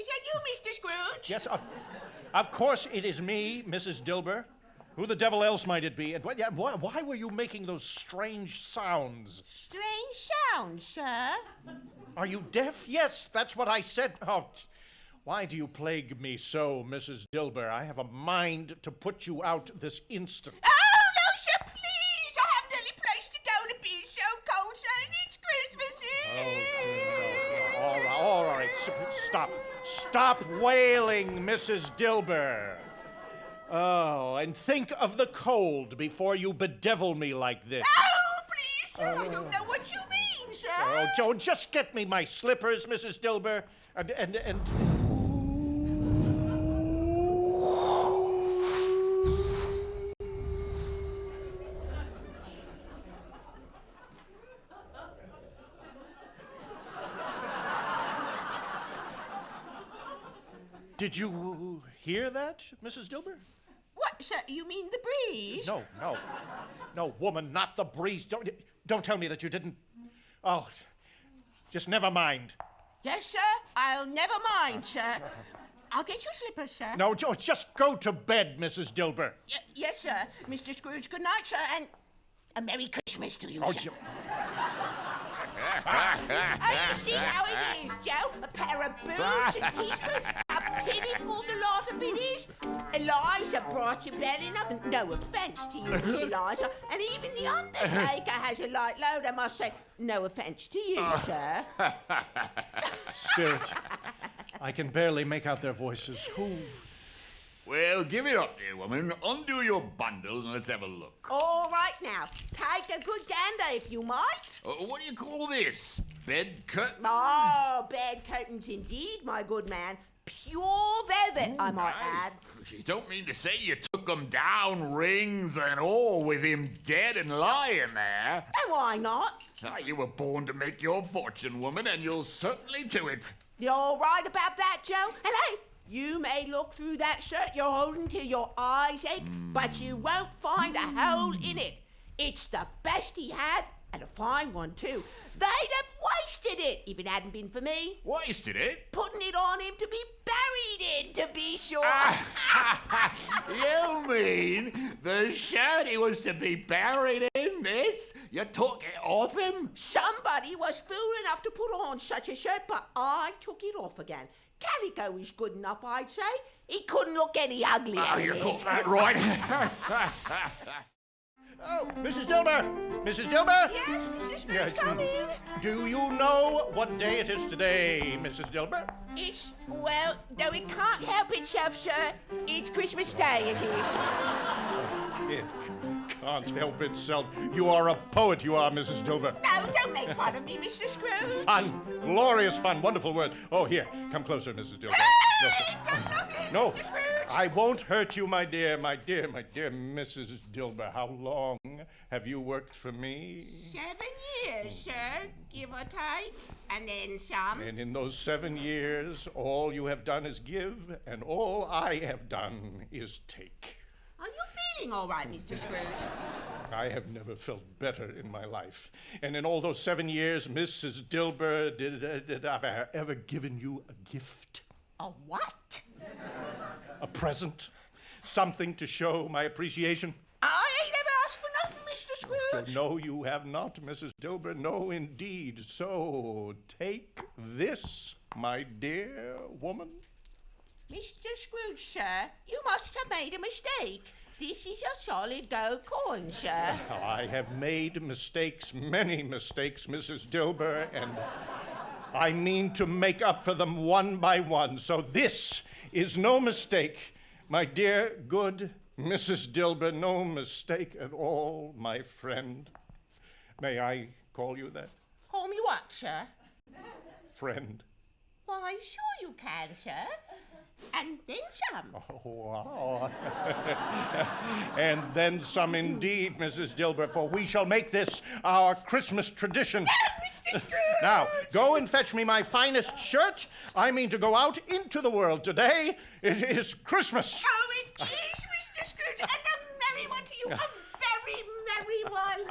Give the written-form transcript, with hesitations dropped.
Is that you, Mr. Scrooge? Yes, of course it is me, Mrs. Dilber. Who the devil else might it be? And why were you making those strange sounds? Strange sounds, sir? Are you deaf? Yes, that's what I said. Oh, why do you plague me so, Mrs. Dilber? I have a mind to put you out this instant. Oh, no, sir, please. I haven't any place to go to be so cold, sir, and it's Christmas Eve. Oh, all right. Stop. Stop wailing, Mrs. Dilber. Oh, and think of the cold before you bedevil me like this. Oh, please, sir, I don't know what you mean, sir. Oh, Joe, just get me my slippers, Mrs. Dilber, and... Did you hear that, Mrs. Dilber? What, sir? You mean the breeze? No, woman, not the breeze. Don't tell me that you didn't. Oh, just never mind. Yes, sir. I'll never mind, sir. I'll get your slippers, sir. No, just go to bed, Mrs. Dilber. Yes, sir. Mr. Scrooge, good night, sir, and a Merry Christmas to you, sir. Oh, you see how it is, Joe? A pair of boots and teaspoons. How pitiful the lot of it is. Eliza brought you well enough. No offence to you, Miss Eliza. And even the Undertaker has a light load, I must say. No offence to you, sir. Spirit, I can barely make out their voices. Who? Well, give it up, dear woman. Undo your bundles and let's have a look. All right, now. Take a good gander, if you might. What do you call this? Bed curtains? Oh, bed curtains indeed, my good man. Pure velvet, I might add. You don't mean to say you took them down, rings and all, with him dead and lying there? And why not? You were born to make your fortune, woman, and you'll certainly do it. You're right about that, Joe. And hey, you may look through that shirt you're holding till your eyes ache, but you won't find a hole in it. It's the best he had, and a fine one, too. They'd have wasted it if it hadn't been for me. Wasted it? Putting it on him to be buried in, to be sure. You mean the shirt he was to be buried in this? You took it off him? Somebody was fool enough to put on such a shirt, but I took it off again. Calico is good enough, I'd say. He couldn't look any uglier. Oh, you got that right. Oh, Mrs. Dilber! Mrs. Dilber! Yes, Mr. Scrooge, come in. Do you know what day it is today, Mrs. Dilber? Well, though it can't help itself, sir. It's Christmas Day, it is. It can't help itself. You are a poet, you are, Mrs. Dilber. No, don't make fun of me, Mr. Scrooge. Fun. Glorious fun. Wonderful word. Oh, here. Come closer, Mrs. Dilber. Hey, done nothing, No. Mr. Scrooge. I won't hurt you, my dear Mrs. Dilber. How long have you worked for me? 7 years, sir, give or take, and then some. And in those 7 years, all you have done is give, and all I have done is take. Are you feeling all right, Mr. Scrooge? I have never felt better in my life. And in all those 7 years, Mrs. Dilber, did I ever given you a gift? A what? A present? Something to show my appreciation? I ain't ever asked for nothing, Mr. Scrooge. No, you have not, Mrs. Dilber. No, indeed. So, take this, my dear woman. Mr. Scrooge, sir, you must have made a mistake. This is a solid gold coin, sir. I have made mistakes, many mistakes, Mrs. Dilber, and I mean to make up for them one by one. So this is no mistake, my dear, good Mrs. Dilber, no mistake at all, my friend. May I call you that? Call me what, sir? Friend. Why, sure you can, sir. And then some. Oh, wow. And then some indeed, Mrs. Dilber, for we shall make this our Christmas tradition. No, Mr. Scrooge! Now, go and fetch me my finest shirt. I mean to go out into the world today. It is Christmas. Oh, it is, Mr. Scrooge, and a merry one to you, a very merry one.